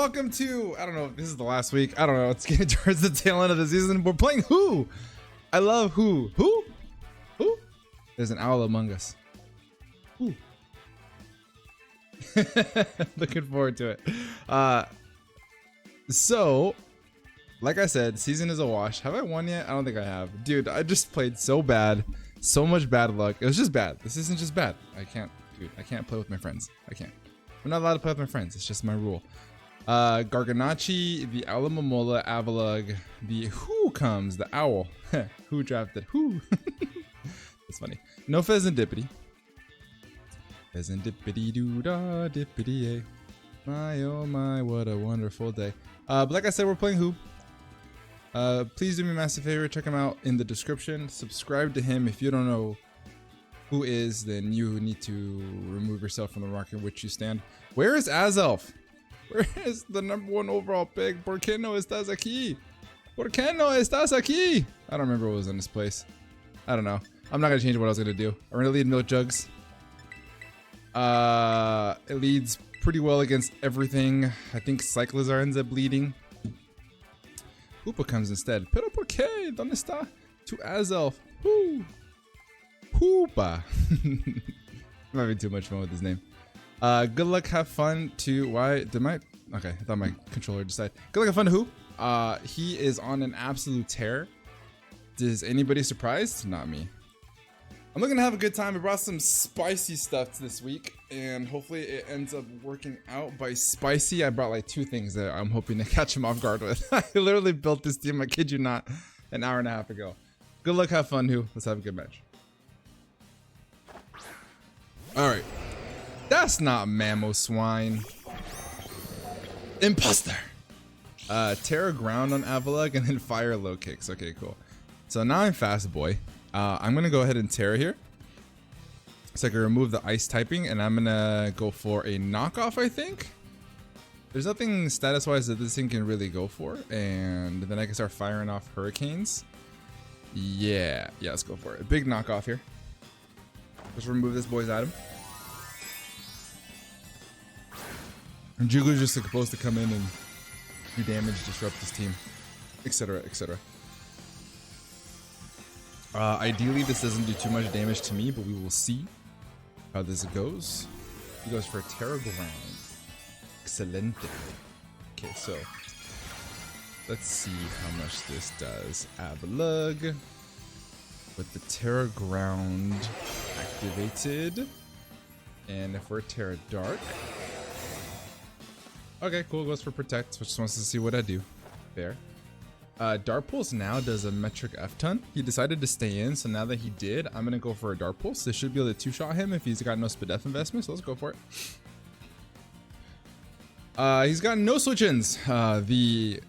welcome to, I don't know if this is the last week. I don't know. It's getting towards the tail end of the season. We're playing Who. I love Who. Who? There's an owl among us. Who? Looking forward to it. So, like I said, season is a wash. Have I won yet? I don't think I have. Dude, I just played so bad. So much bad luck. It was just bad. This isn't just bad. I can't play with my friends. I can't. I'm not allowed to play with my friends. It's just my rule. Garganacci, the Alamomola, Avalug, the Who comes, the owl. Who drafted Who? That's funny. No Pheasantipity. Pheasantipity doo da dippity a. My oh my, what a wonderful day. But like I said, we're playing Who. Please do me a massive favor. Check him out in the description. Subscribe to him. If you don't know who is, then you need to remove yourself from the rock in which you stand. Where is Azelf? Where is the #1 overall pick? ¿Por qué no estás aquí? ¿Por qué no estás aquí? I don't remember what was in this place. I don't know. I'm not gonna change what I was gonna do. I'm gonna lead Milk Jugs. It leads pretty well against everything. I think Cyclizar ends up leading. Hoopa comes instead. Pero por qué? ¿Dónde está? To Azelf. Whoo. Hoopa. I'm having too much fun with his name. Good luck, have fun to why did my okay, I thought my controller decided. Good luck, have fun to Who. He is on an absolute tear. Is anybody surprised? Not me. I'm looking to have a good time. I brought some spicy stuff this week, and hopefully it ends up working out. By spicy, I brought like 2 things that I'm hoping to catch him off guard with. I literally built this team, I kid you not, an hour and a half ago. Good luck, have fun, Who. Let's have a good match. Alright. That's not Mammo Swine. Imposter. Terra Ground on Avalug and then fire low kicks. Okay, cool. So now I'm fast boy. I'm gonna go ahead and Terra here. So I can remove the ice typing, and I'm gonna go for a knockoff, I think. There's nothing status wise that this thing can really go for, and then I can start firing off hurricanes. Yeah, let's go for it. A big knockoff here. Just remove this boy's item. And Jugu's just supposed to come in and do damage, disrupt this team, etc., etc. Ideally, this doesn't do too much damage to me, but we will see how this goes. He goes for Terra Ground. Excelente. Okay, so let's see how much this does. Avalug with the Terra Ground activated. And if we're Terra Dark. Okay, cool. Goes for Protect, which just wants to see what I do. Fair. Dart Pulse now does a metric F-ton. He decided to stay in, so now that he did, I'm going to go for a Dart Pulse. This should be able to 2-shot him if he's got no Spadef investment, so let's go for it. He's got no switch-ins. The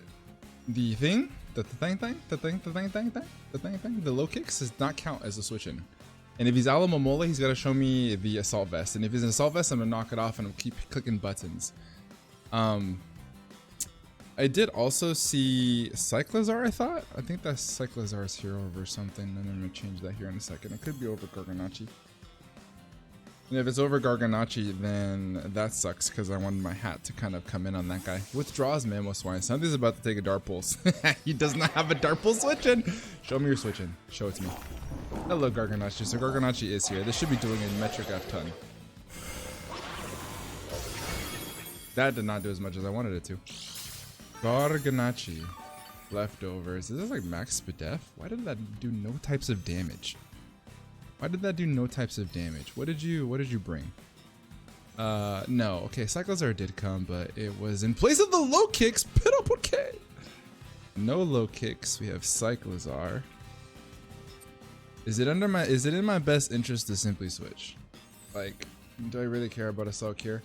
low kicks does not count as a switch-in. And if he's Alamomola, he's got to show me the Assault Vest. And if he's an Assault Vest, I'm going to knock it off and I'll keep clicking buttons. I did also see Cyclizar, I think that's Cyclizar's here over something, and I'm going to change that here in a second. It could be over Garganacci. And if it's over Garganacci, then that sucks, because I wanted my hat to kind of come in on that guy. Withdraws Mammo Swine. Something's about to take a Dart Pulse. He does not have a Dart Pulse switch-in. Show me your switch-in. Show it to me. Hello, Garganacci. So Garganacci is here. This should be doing a metric F-ton. That did not do as much as I wanted it to. Garganacci. Leftovers. Is this like max Spadef? Why did that do no types of damage? What did you bring? No. Okay, Cyclizar did come, but it was in place of the low kicks. Pero por qué? No low kicks. We have Cyclizar. Is it in my best interest to simply switch? Like, do I really care about a Assault Cure?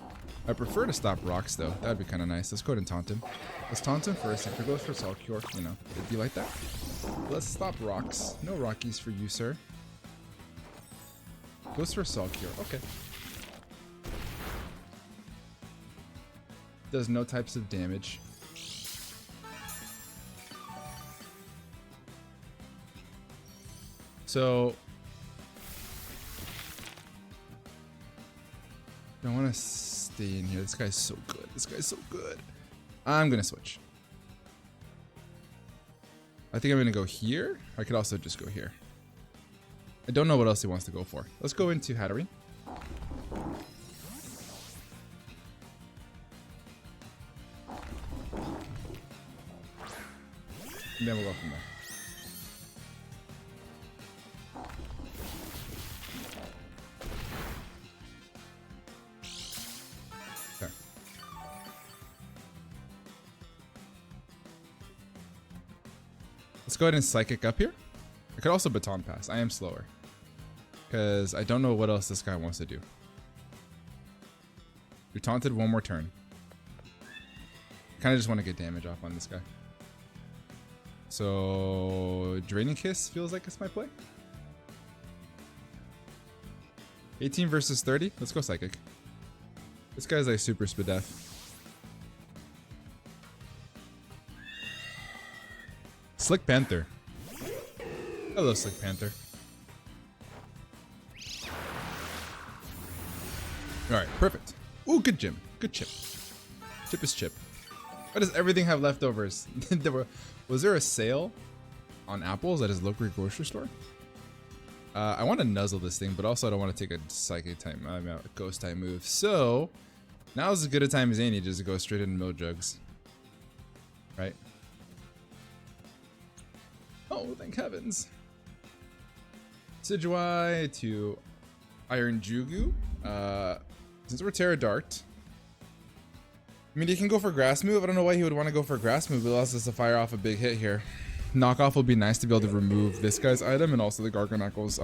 I prefer to stop rocks though. That'd be kind of nice. Let's go ahead and taunt him. Let's taunt him first. If it goes for Assault Cure, you know, it'd be like that. Let's stop rocks. No Rockies for you, sir. Goes for Assault Cure. Okay. Does no types of damage. So I want to stay in here. This guy's so good. I'm gonna switch. I think I'm gonna go here. I could also just go here. I don't know what else he wants to go for. Let's go into Hattery. And then we'll go from there. Okay. Let's go ahead and Psychic up here. I could also Baton Pass. I am slower. Because I don't know what else this guy wants to do. You're taunted one more turn. Kind of just want to get damage off on this guy. So Draining Kiss feels like it's my play. 18 versus 30. Let's go Psychic. This guy's like super Spadef. Slick Panther. Hello, Slick Panther. Alright, perfect. Ooh, good Jim. Good chip. Chip is chip. Why does everything have leftovers? Was there a sale on apples at his local grocery store? I want to nuzzle this thing, but also I don't want to take a psychic type, ghost type move. So now is as good a time as any just to go straight into Mill Jugs. Right? Oh, thank heavens. Sidgewai to Iron Jugu. Since we're Terra Dart, I mean, he can go for Grass Move. I don't know why he would want to go for Grass Move, but allows us to fire off a big hit here. Knockoff would be nice to be able to remove this guy's item and also the Garganacle's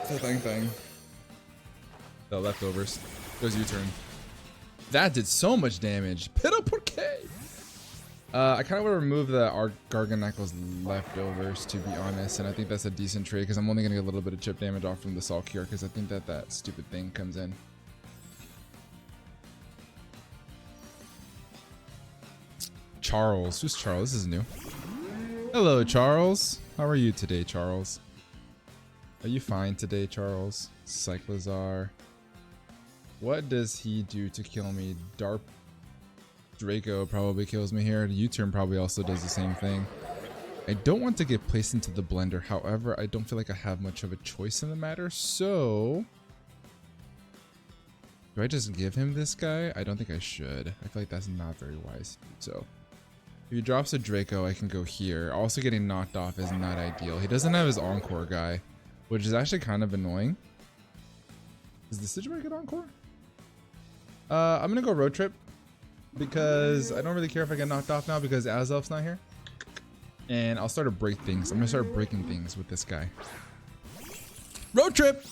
thing. The leftovers. Goes U-turn. That did so much damage. Pero por qué? I kind of want to remove the Garganacle's leftovers, to be honest, and I think that's a decent trade because I'm only going to get a little bit of chip damage off from the Salkir because I think that stupid thing comes in. Charles. Who's Charles? This is new. Hello, Charles. How are you today, Charles? Are you fine today, Charles? Cyclizar. What does he do to kill me? Darp Draco probably kills me here. U-turn probably also does the same thing. I don't want to get placed into the blender. However, I don't feel like I have much of a choice in the matter. So do I just give him this guy? I don't think I should. I feel like that's not very wise. So if he drops a Draco, I can go here. Also getting knocked off is not ideal. He doesn't have his Encore guy, which is actually kind of annoying. Is the Sidgewai get Encore? I'm gonna go Road Trip because I don't really care if I get knocked off now because Azelf's not here. And I'll start to break things. I'm gonna start breaking things with this guy. Road Trip!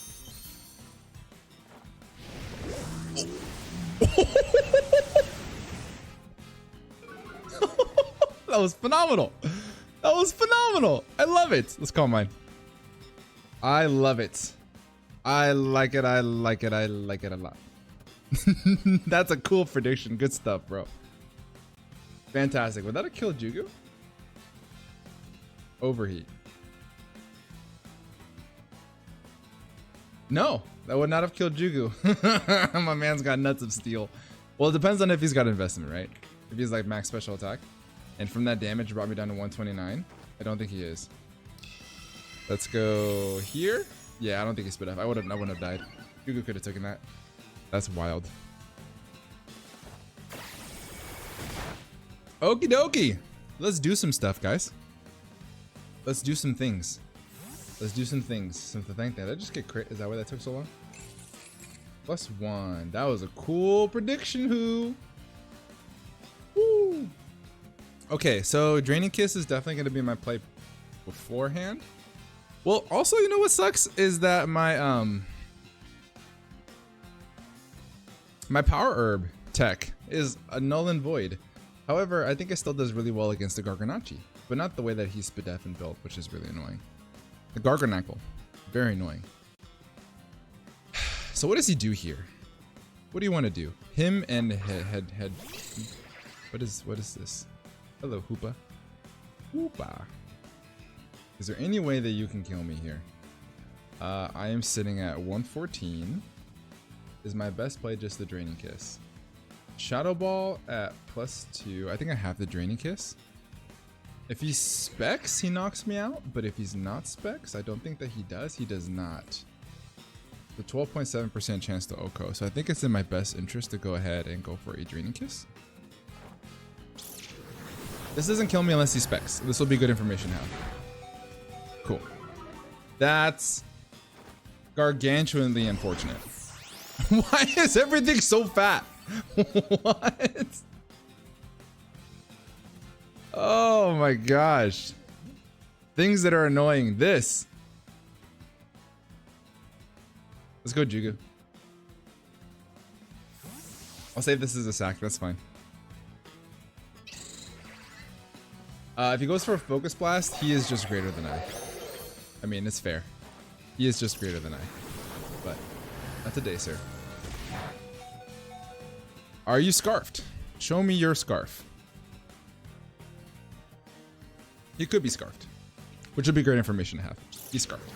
That was phenomenal. That was phenomenal. I love it. Let's call mine. I love it. I like it. I like it. I like it a lot. That's a cool prediction. Good stuff, bro. Fantastic. Would that have killed Jugu? Overheat. No, that would not have killed Jugu. My man's got nuts of steel. Well, it depends on if he's got investment, right? If he's like max special attack. And from that damage brought me down to 129. I don't think he is. Let's go here. Yeah, I don't think he spit up. I wouldn't have died. Jugu could have taken that. That's wild. Okie dokie. Let's do some stuff, guys. Let's do some things. Let's do some things. Something to thank that. Did I just get crit? Is that why that took so long? +1. That was a cool prediction, who? Woo. Okay, so Draining Kiss is definitely going to be my play beforehand. Well, also, you know what sucks is that my my Power Herb tech is a null and void. However, I think it still does really well against the Garganacci, but not the way that he's Spadef and built, which is really annoying. The Garganacle, very annoying. So what does he do here? What do you want to do? Him and head. What is this? Hello, Hoopa. Hoopa. Is there any way that you can kill me here? I am sitting at 114. Is my best play just the Draining Kiss? Shadow Ball at +2. I think I have the Draining Kiss. If he specs, he knocks me out. But if he's not specs, I don't think that he does. He does not. The 12.7% chance to Oko. So I think it's in my best interest to go ahead and go for a Draining Kiss. This doesn't kill me unless he specs. This will be good information to have. Cool. That's gargantuanly unfortunate. Why is everything so fat? What? Oh my gosh. Things that are annoying. This. Let's go Jugu. I'll save this as a sack. That's fine. If he goes for a Focus Blast, he is just greater than I mean, it's fair. He is just greater than I. But not today, sir. Are you scarfed? Show me your scarf. He could be scarfed, which would be great information to have. He's scarfed.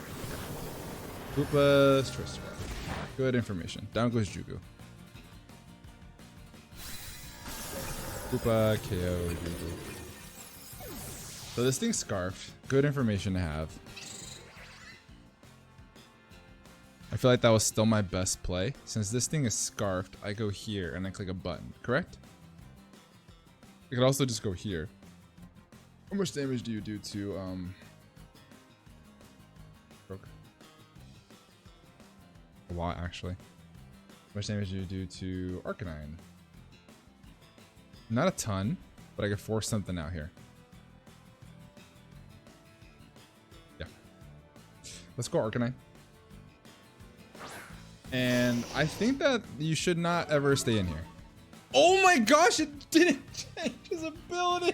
Koopa's Choice Scarf. Good information. Down goes Jugu. Koopa, KO, Jugu. So this thing's scarfed. Good information to have. I feel like that was still my best play. Since this thing is scarfed, I go here and I click a button, correct? I could also just go here. How much damage do you do to, Broke? A lot, actually. How much damage do you do to Arcanine? Not a ton, but I could force something out here. Yeah. Let's go Arcanine. And I think that you should not ever stay in here. Oh my gosh, it didn't change his ability.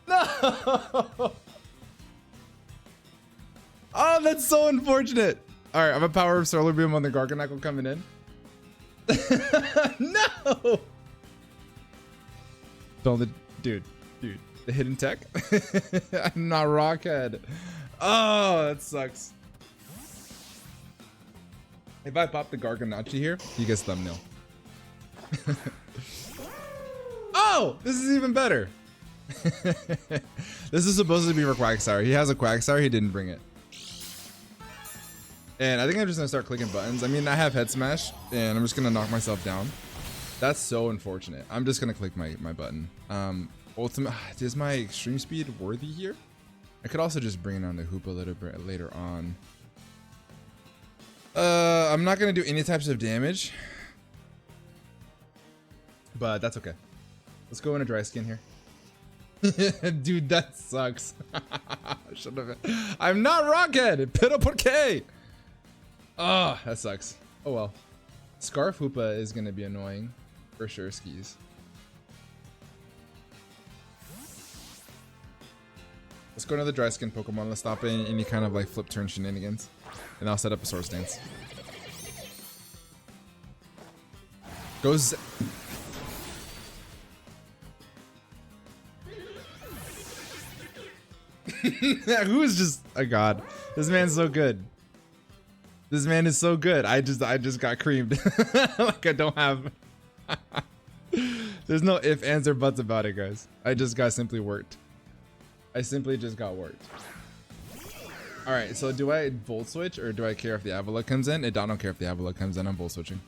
No. Oh, that's so unfortunate. All right, I'm a power of Solar Beam on the Garganacl coming in. No. Don't the dude. The hidden tech. I'm not Rockhead. Oh, that sucks. If I pop the Garganacl here, he gets thumbnail. Oh, this is even better. This is supposed to be for Quagsire. He has a Quagsire. He didn't bring it. And I think I'm just gonna start clicking buttons. I mean, I have Head Smash, and I'm just gonna knock myself down. That's so unfortunate. I'm just gonna click my button. Ultimate, is my extreme speed worthy here? I could also just bring it on the Hoop a little bit later on. I'm not gonna do any types of damage, but that's okay. Let's go in a dry skin here. Dude, that sucks. Shut up. I'm not Rockhead. Pero por qué? Oh, that sucks. Oh well. Scarf Hoopa is gonna be annoying for sure. Skis. Let's go to the dry skin Pokemon. Let's stop any kind of like flip turn shenanigans. And I'll set up a Swords Dance. Goes. Who is just a god? This man's so good. This man is so good. I just got creamed. Like I don't have. There's no ifs, ands, or buts about it, guys. I just got simply worked. I simply just got worked. All right, so do I Volt Switch or do I care if the Avila comes in? I don't care if the Avila comes in. I'm Volt Switching.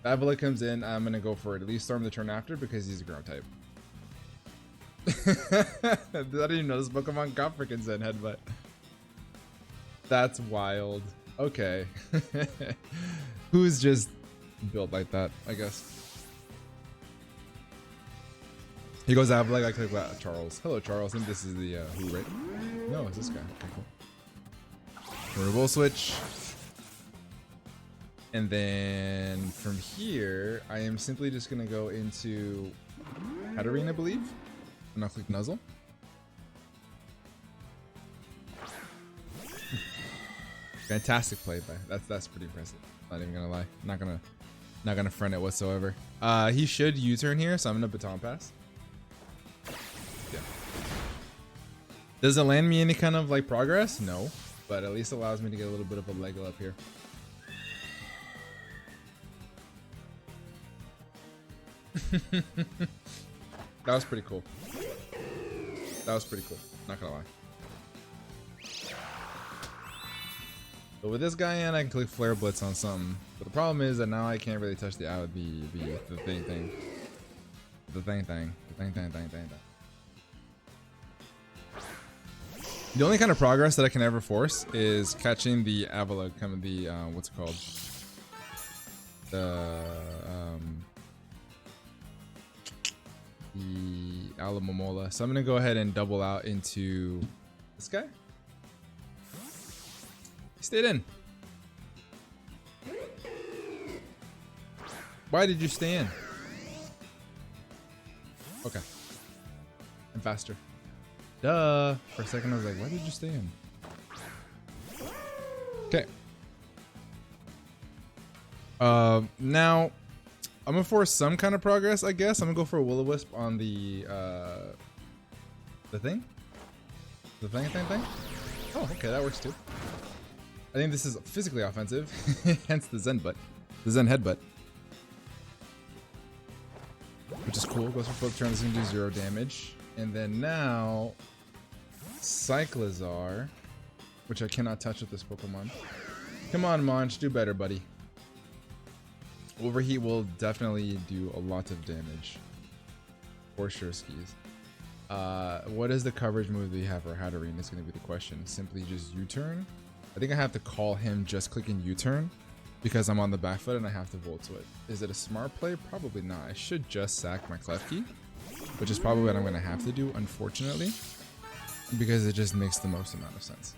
If Avila comes in, I'm gonna go for it. At least Storm the turn after because he's a ground type. I didn't even know this Pokemon got freaking Zen Headbutt. That's wild. Okay. Who's just built like that, I guess. He goes out like I click that. Charles. Hello, Charles. I think this is the who, right? No, it's this guy. Okay, cool. Removal switch. And then from here, I am simply just gonna go into Hatterene, I believe. And I'll click Nuzzle. Fantastic play by. That's pretty impressive. Not even gonna lie. Not gonna front it whatsoever. He should U-turn here, so I'm gonna Baton Pass. Yeah. Does it land me any kind of like progress? No, but at least allows me to get a little bit of a leg up here. That was pretty cool. That was pretty cool. Not gonna lie. But with this guy in, I can click Flare Blitz on something. But the problem is that now I can't really touch the thing. The only kind of progress that I can ever force is catching the Avalugg, kind of the what's it called? The Alamomola. So I'm gonna go ahead and double out into this guy. He stayed in. Why did you stay in? Okay. I'm faster. Duh. For a second I was like, why did you stay in? Okay. Now I'm gonna force some kind of progress, I guess. I'm gonna go for a Will-O-Wisp on the thing. The thing. Oh, okay, that works too. I think this is physically offensive, hence the Zen headbutt, which is cool. Goes for both turns, gonna do 0 damage, and then now Cyclizar, which I cannot touch with this Pokemon. Come on, Monch, do better, buddy. Overheat will definitely do a lot of damage. For sure, skis. What is the coverage move that you have for Hatterene is going to be the question. Simply just U-turn. I think I have to call him just clicking U-turn because I'm on the back foot and I have to Volt to it. Is it a smart play? Probably not. I should just sack my Klefki, which is probably what I'm going to have to do, unfortunately, because it just makes the most amount of sense.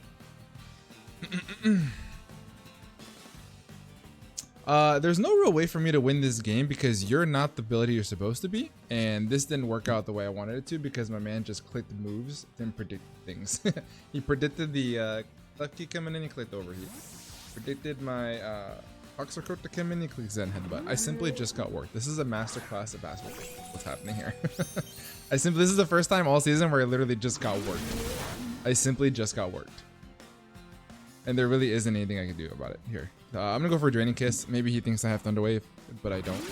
There's no real way for me to win this game because you're not the ability you're supposed to be, and this didn't work out the way I wanted it to because my man just clicked moves, didn't predict things. He predicted the Klefki coming in, he clicked Overheat. Predicted my Hoxercoat to come in, he clicked Zen Headbutt. I simply just got worked. This is a masterclass of basketball. What's happening here? This is the first time all season where I literally just got worked. I simply just got worked. And there really isn't anything I can do about it here. I'm gonna go for a Draining Kiss. Maybe he thinks I have Thunder Wave, but I don't.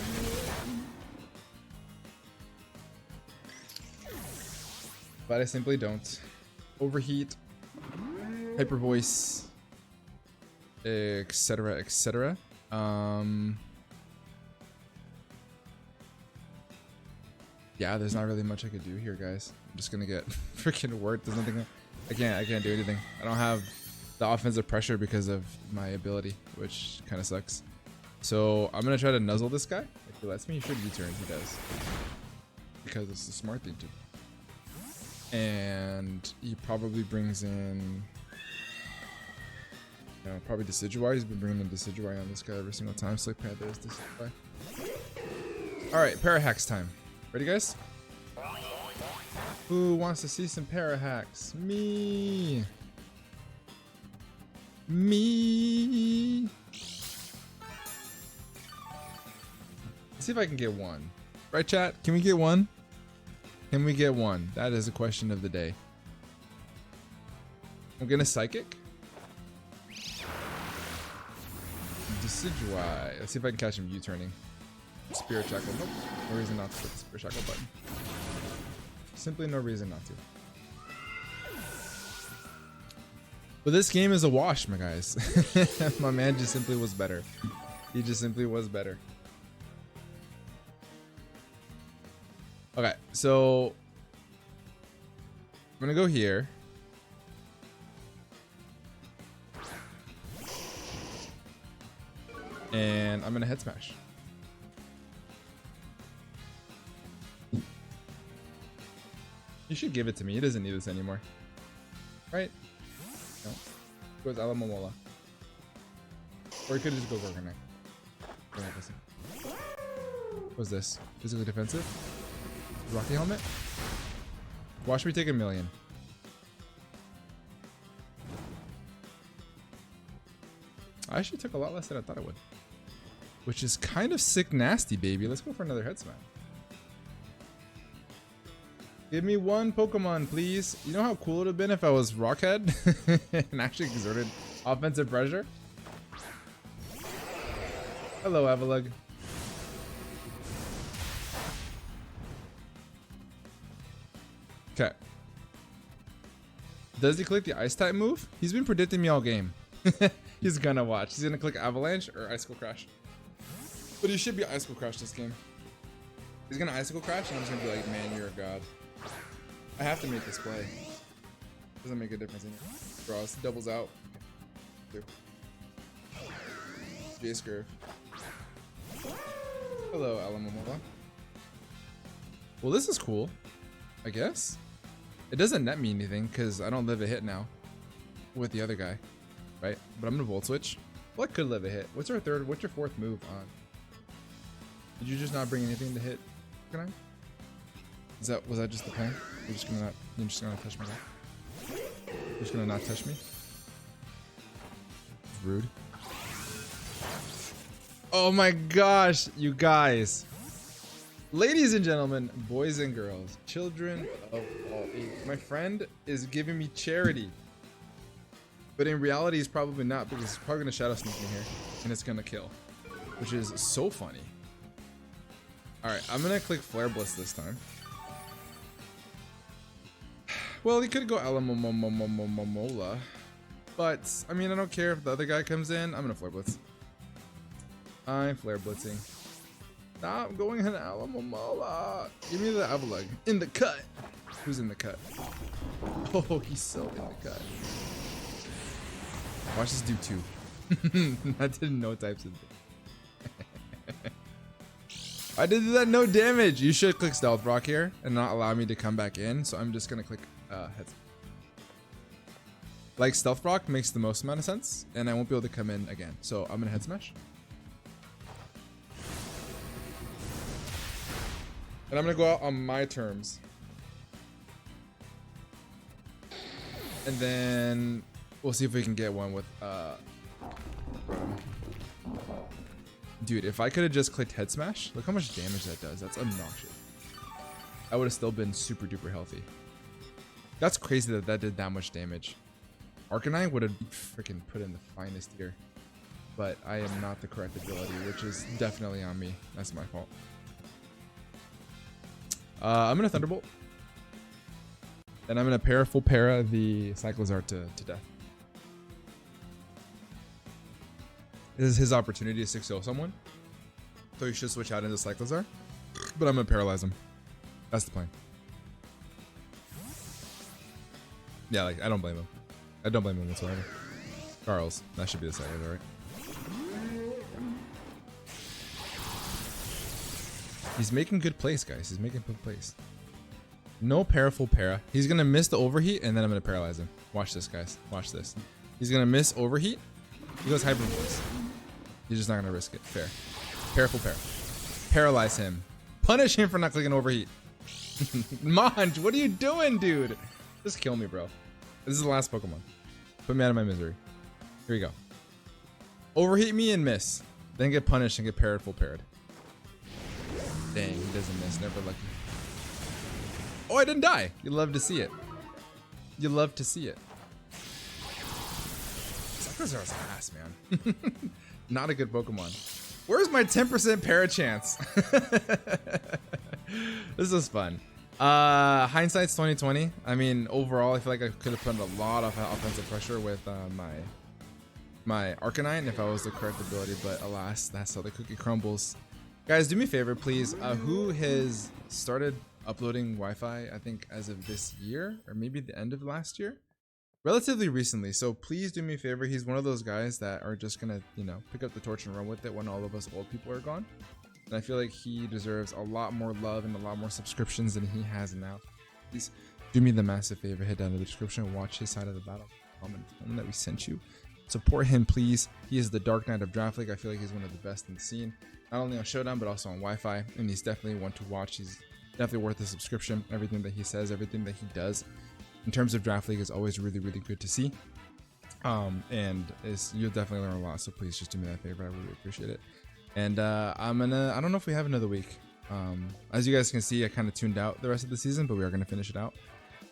But I simply don't. Overheat, Hyper Voice, etc., etc. Yeah, there's not really much I could do here, guys. I'm just gonna get freaking worked. There's nothing. I can't do anything. I don't have the offensive pressure because of my ability, which kind of sucks. So I'm gonna try to nuzzle this guy. If he lets me, he should U-turn. He does, because it's the smart thing to do. And he probably brings in, probably Decidueye. He's been bringing in Decidueye on this guy every single time. Slick Panther is Decidueye. All right, Parahacks time. Ready, guys? Who wants to see some Parahacks? Me. Let's see if I can get one. Right, chat? Can we get one? Can we get one? That is a question of the day. I'm gonna Psychic. Decidueye. Let's see if I can catch him U-turning. Spirit Shackle. Nope. No reason not to click the Spirit Shackle button. Simply no reason not to. But this game is a wash, my guys. My man just simply was better. He just simply was better. Okay, so I'm gonna go here. And I'm gonna Head Smash. You should give it to me. He doesn't need this anymore. Right? No. Goes Alamomola. Or he could just go Gorgonite. What's this? Physically defensive? Rocky Helmet? Watch me take 1,000,000. I actually took a lot less than I thought I would. Which is kind of sick nasty, baby. Let's go for another Head Smash. Give me one Pokemon, please. You know how cool it would have been if I was Rockhead and actually exerted offensive pressure? Hello, Avalugg. Okay. Does he click the ice type move? He's been predicting me all game. He's gonna watch. He's gonna click avalanche or icicle crash. But he should be icicle crash this game. He's gonna icicle crash and I'm just gonna be like, man, you're a god. I have to make this play. Doesn't make a difference in here. Draws, doubles out. Jace Curve. Hello, Alamomola. Well, this is cool, I guess. It doesn't net me anything because I don't live a hit now with the other guy, right? But I'm gonna Volt Switch. Well, I could live a hit. What's your fourth move on? Did you just not bring anything to hit? Was that just the plan? You're just gonna touch me now? You're just gonna not touch me? Rude. Oh my gosh, you guys. Ladies and gentlemen, boys and girls, children of all ages, my friend is giving me charity. But in reality, he's probably not, because he's probably gonna Shadow Sneak in here and it's gonna kill, which is so funny. All right, I'm gonna click Flare Blitz this time. Well, he could go Alamomola, but I mean, I don't care if the other guy comes in. I'm gonna Flare Blitz. I'm Flare Blitzing. Stop going in Alamomola. Give me the Avalug. In the cut. Who's in the cut? Oh, he's so in the cut. Watch this do two. I didn't know types of I did that no damage. You should click Stealth Rock here and not allow me to come back in. So I'm just gonna click Heads. Like Stealth Rock makes the most amount of sense, and I won't be able to come in again. So I'm gonna Head Smash. And I'm gonna go out on my terms. And then we'll see if we can get one with dude, if I could have just clicked Head Smash, look how much damage that does. That's obnoxious. I would have still been super duper healthy. That's crazy that that did that much damage. Arcanine would have freaking put in the finest here. But I am not the correct ability, which is definitely on me. That's my fault. I'm gonna Thunderbolt. And I'm gonna full para the Cyclizar to death. This is his opportunity to 6-0 someone. So he should switch out into Cyclizar. But I'm gonna paralyze him. That's the plan. Yeah, like I don't blame him. I don't blame him whatsoever. Charles, that should be the Cyclizar, right? He's making good plays, guys. He's making good plays. No full para. He's gonna miss the overheat, and then I'm gonna paralyze him. Watch this, guys. Watch this. He's gonna miss overheat. He goes Hyper Voice. He's just not gonna risk it. Fair. Full para. Paralyze him. Punish him for not clicking overheat. Monj, what are you doing, dude? Just kill me, bro. This is the last Pokemon. Put me out of my misery. Here we go. Overheat me and miss. Then get punished and get full parried. Dang, he doesn't miss. Never lucky. Oh, I didn't die. You love to see it. You love to see it. Cyclizar's ass, man. Not a good Pokemon. Where's my 10% para chance? This is fun. Hindsight's 2020. I mean, overall, I feel like I could have put a lot of offensive pressure with my Arcanine if I was the correct ability, but alas, that's how the cookie crumbles. Guys, do me a favor, please. Who has started uploading Wi-Fi, I think, as of this year, or maybe the end of last year? Relatively recently, so please do me a favor. He's one of those guys that are just gonna, you know, pick up the torch and run with it when all of us old people are gone. And I feel like he deserves a lot more love and a lot more subscriptions than he has now. Please do me the massive favor, head down to the description and watch his side of the battle. Comment that we sent you. Support him, please. He is the Dark Knight of Draft League. I feel like he's one of the best in the scene. Not only on Showdown, but also on Wi-Fi. And he's definitely one to watch. He's definitely worth a subscription. Everything that he says, everything that he does in terms of Draft League is always really, really good to see. And you'll definitely learn a lot. So please just do me that favor. I really appreciate it. And I don't know if we have another week. As you guys can see, I kind of tuned out the rest of the season, but we are going to finish it out.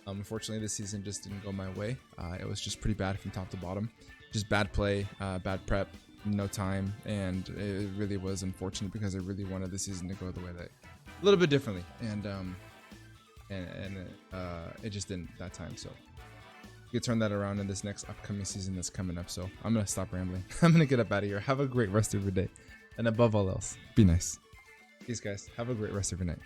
Unfortunately, this season just didn't go my way. It was just pretty bad from top to bottom. Just bad play, bad prep, no time, and it really was unfortunate because I really wanted the season to go the way that a little bit differently. And and it just didn't that time. So you can turn that around in this next upcoming season that's coming up. So I'm gonna stop rambling. I'm gonna get up out of here. Have a great rest of your day, and above all else, be nice. Peace, guys. Have a great rest of your night.